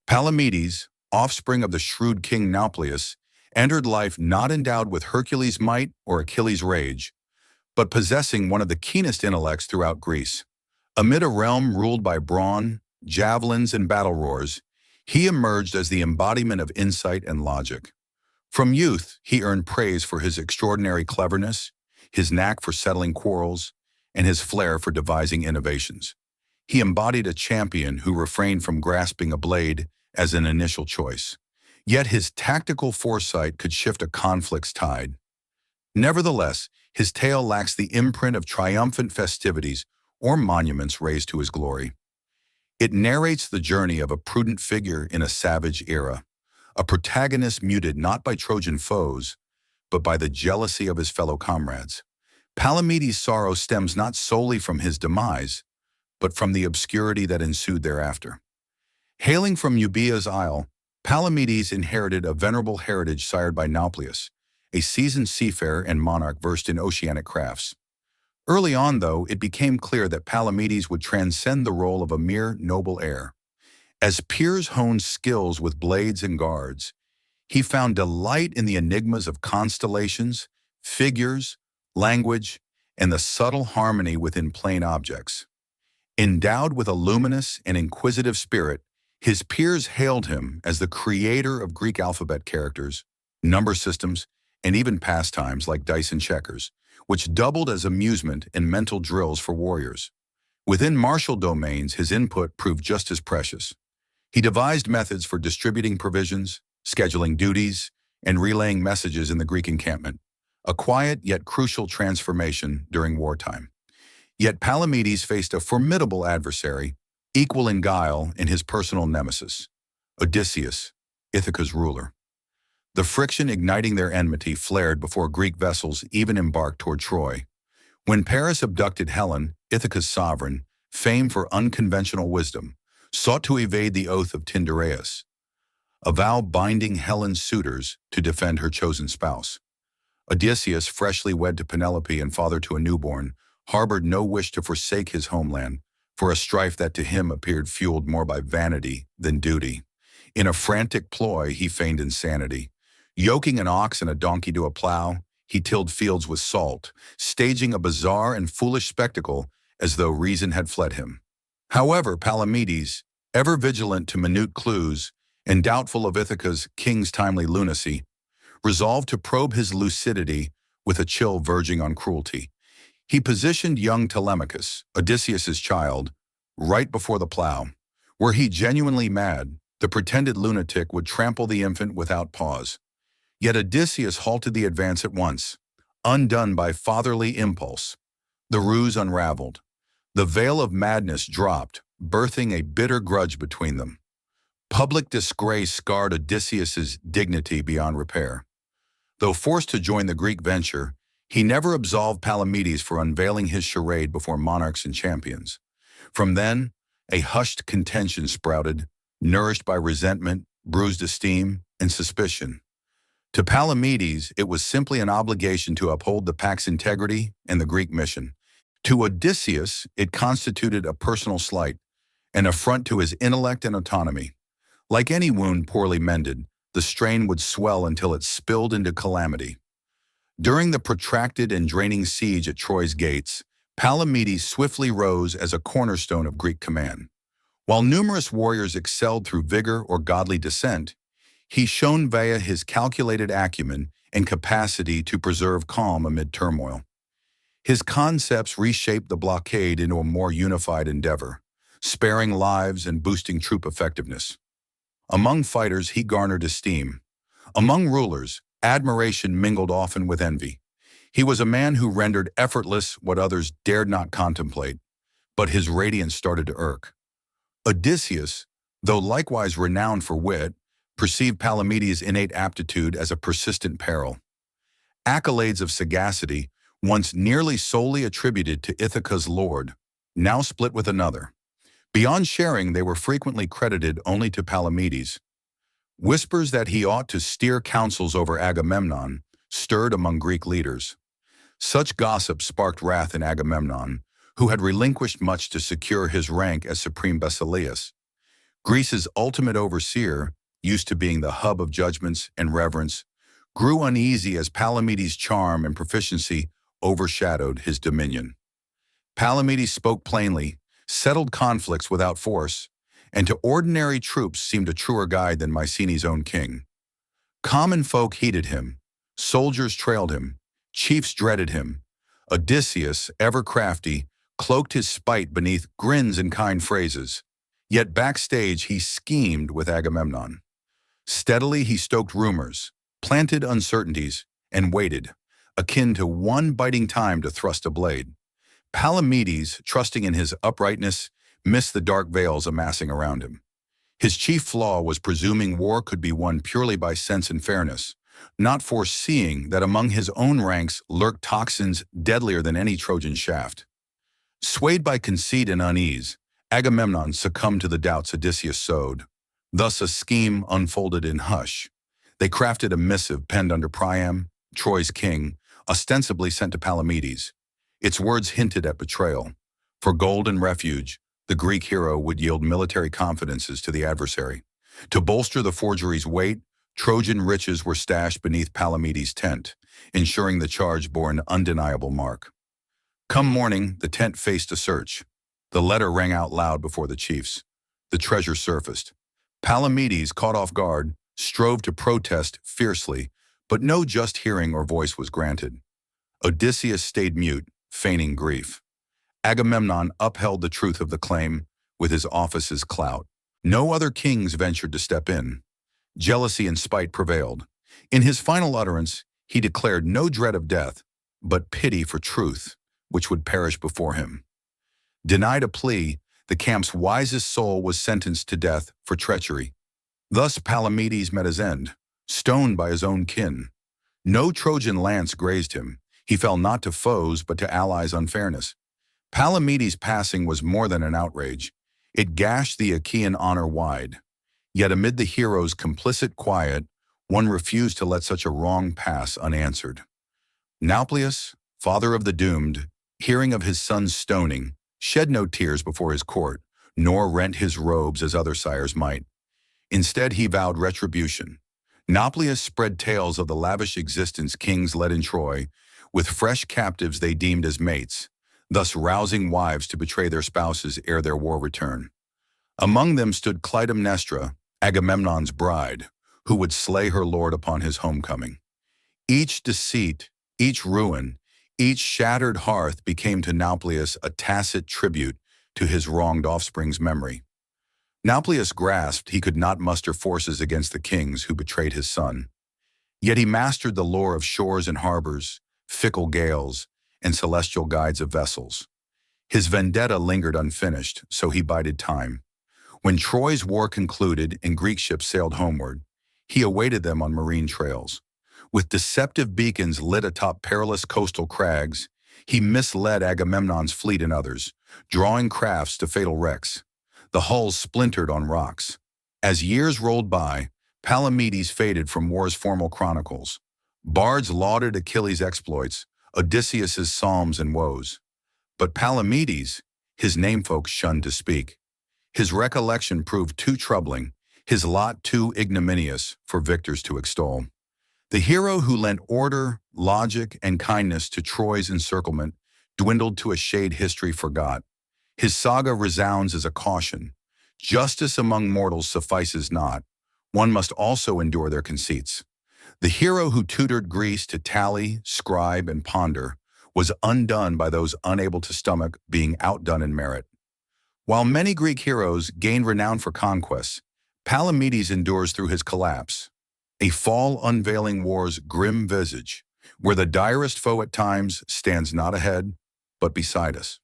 Palamedes, offspring of the shrewd king Nauplius, entered life not endowed with Hercules' might or Achilles' rage, but possessing one of the keenest intellects throughout Greece. Amid a realm ruled by brawn, javelins, and battle roars, he emerged as the embodiment of insight and logic. From youth, he earned praise for his extraordinary cleverness, his knack for settling quarrels, and his flair for devising innovations. He embodied a champion who refrained from grasping a blade as an initial choice. Yet his tactical foresight could shift a conflict's tide. Nevertheless, his tale lacks the imprint of triumphant festivities or monuments raised to his glory. It narrates the journey of a prudent figure in a savage era, a protagonist muted not by Trojan foes, but by the jealousy of his fellow comrades. Palamedes' sorrow stems not solely from his demise, but from the obscurity that ensued thereafter. Hailing from Euboea's isle, Palamedes inherited a venerable heritage sired by Nauplius, a seasoned seafarer and monarch versed in oceanic crafts. Early on, though, it became clear that Palamedes would transcend the role of a mere noble heir. As peers honed skills with blades and guards, he found delight in the enigmas of constellations, figures, language, and the subtle harmony within plain objects. Endowed with a luminous and inquisitive spirit, his peers hailed him as the creator of Greek alphabet characters, number systems, and even pastimes like dice and checkers, which doubled as amusement and mental drills for warriors. Within martial domains, his input proved just as precious. He devised methods for distributing provisions, scheduling duties, and relaying messages in the Greek encampment, a quiet yet crucial transformation during wartime. Yet Palamedes faced a formidable adversary, equal in guile in his personal nemesis, Odysseus, Ithaca's ruler. The friction igniting their enmity flared before Greek vessels even embarked toward Troy. When Paris abducted Helen, Ithaca's sovereign, famed for unconventional wisdom, sought to evade the oath of Tyndareus, a vow binding Helen's suitors to defend her chosen spouse. Odysseus, freshly wed to Penelope and father to a newborn, harbored no wish to forsake his homeland for a strife that to him appeared fueled more by vanity than duty. In a frantic ploy, he feigned insanity. Yoking an ox and a donkey to a plow, he tilled fields with salt, staging a bizarre and foolish spectacle as though reason had fled him. However, Palamedes, ever vigilant to minute clues and doubtful of Ithaca's king's timely lunacy, resolved to probe his lucidity with a chill verging on cruelty. He positioned young Telemachus, Odysseus's child, right before the plow. Were he genuinely mad, the pretended lunatic would trample the infant without pause. Yet Odysseus halted the advance at once, undone by fatherly impulse. The ruse unraveled. The veil of madness dropped, birthing a bitter grudge between them. Public disgrace scarred Odysseus's dignity beyond repair. Though forced to join the Greek venture, he never absolved Palamedes for unveiling his charade before monarchs and champions. From then, a hushed contention sprouted, nourished by resentment, bruised esteem, and suspicion. To Palamedes, it was simply an obligation to uphold the pact's integrity and the Greek mission. To Odysseus, it constituted a personal slight, an affront to his intellect and autonomy. Like any wound poorly mended, the strain would swell until it spilled into calamity. During the protracted and draining siege at Troy's gates, Palamedes swiftly rose as a cornerstone of Greek command. While numerous warriors excelled through vigor or godly descent, he shone via his calculated acumen and capacity to preserve calm amid turmoil. His concepts reshaped the blockade into a more unified endeavor, sparing lives and boosting troop effectiveness. Among fighters, he garnered esteem. Among rulers, admiration mingled often with envy. He was a man who rendered effortless what others dared not contemplate, but his radiance started to irk. Odysseus, though likewise renowned for wit, perceived Palamedes' innate aptitude as a persistent peril. Accolades of sagacity, once nearly solely attributed to Ithaca's lord, now split with another. Beyond sharing, they were frequently credited only to Palamedes. Whispers that he ought to steer councils over Agamemnon stirred among Greek leaders. Such gossip sparked wrath in Agamemnon, who had relinquished much to secure his rank as supreme basileus. Greece's ultimate overseer, used to being the hub of judgments and reverence, grew uneasy as Palamedes' charm and proficiency overshadowed his dominion. Palamedes spoke plainly, settled conflicts without force, and to ordinary troops seemed a truer guide than Mycenae's own king. Common folk heeded him, soldiers trailed him, chiefs dreaded him. Odysseus, ever crafty, cloaked his spite beneath grins and kind phrases. Yet backstage he schemed with Agamemnon. Steadily he stoked rumors, planted uncertainties, and waited, akin to one biting time to thrust a blade. Palamedes, trusting in his uprightness, missed the dark veils amassing around him. His chief flaw was presuming war could be won purely by sense and fairness, not foreseeing that among his own ranks lurked toxins deadlier than any Trojan shaft. Swayed by conceit and unease, Agamemnon succumbed to the doubts Odysseus sowed. Thus a scheme unfolded in hush. They crafted a missive penned under Priam, Troy's king, ostensibly sent to Palamedes. Its words hinted at betrayal. For gold and refuge, the Greek hero would yield military confidences to the adversary. To bolster the forgery's weight, Trojan riches were stashed beneath Palamedes' tent, ensuring the charge bore an undeniable mark. Come morning, the tent faced a search. The letter rang out loud before the chiefs. The treasure surfaced. Palamedes, caught off guard, strove to protest fiercely, but no just hearing or voice was granted. Odysseus stayed mute, feigning grief. Agamemnon upheld the truth of the claim with his office's clout. No other kings ventured to step in. Jealousy and spite prevailed. In his final utterance, he declared no dread of death, but pity for truth, which would perish before him. Denied a plea, the camp's wisest soul was sentenced to death for treachery. Thus Palamedes met his end, stoned by his own kin. No Trojan lance grazed him. He fell not to foes, but to allies' unfairness. Palamedes' passing was more than an outrage. It gashed the Achaean honor wide. Yet amid the hero's complicit quiet, one refused to let such a wrong pass unanswered. Nauplius, father of the doomed, hearing of his son's stoning, shed no tears before his court, nor rent his robes as other sires might. Instead, he vowed retribution. Nauplius spread tales of the lavish existence kings led in Troy, with fresh captives they deemed as mates, thus rousing wives to betray their spouses ere their war return. Among them stood Clytemnestra, Agamemnon's bride, who would slay her lord upon his homecoming. Each deceit, each ruin, each shattered hearth became to Nauplius a tacit tribute to his wronged offspring's memory. Nauplius grasped he could not muster forces against the kings who betrayed his son. Yet he mastered the lore of shores and harbors, fickle gales, and celestial guides of vessels. His vendetta lingered unfinished, so he bided time. When Troy's war concluded and Greek ships sailed homeward, he awaited them on marine trails. With deceptive beacons lit atop perilous coastal crags, he misled Agamemnon's fleet and others, drawing crafts to fatal wrecks. The hulls splintered on rocks. As years rolled by, Palamedes faded from war's formal chronicles. Bards lauded Achilles' exploits, Odysseus' psalms and woes. But Palamedes, his namefolk shunned to speak. His recollection proved too troubling, his lot too ignominious for victors to extol. The hero who lent order, logic, and kindness to Troy's encirclement dwindled to a shade history forgot. His saga resounds as a caution. Justice among mortals suffices not. One must also endure their conceits. The hero who tutored Greece to tally, scribe, and ponder was undone by those unable to stomach being outdone in merit. While many Greek heroes gained renown for conquests, Palamedes endures through his collapse, a fall unveiling war's grim visage, where the direst foe at times stands not ahead, but beside us.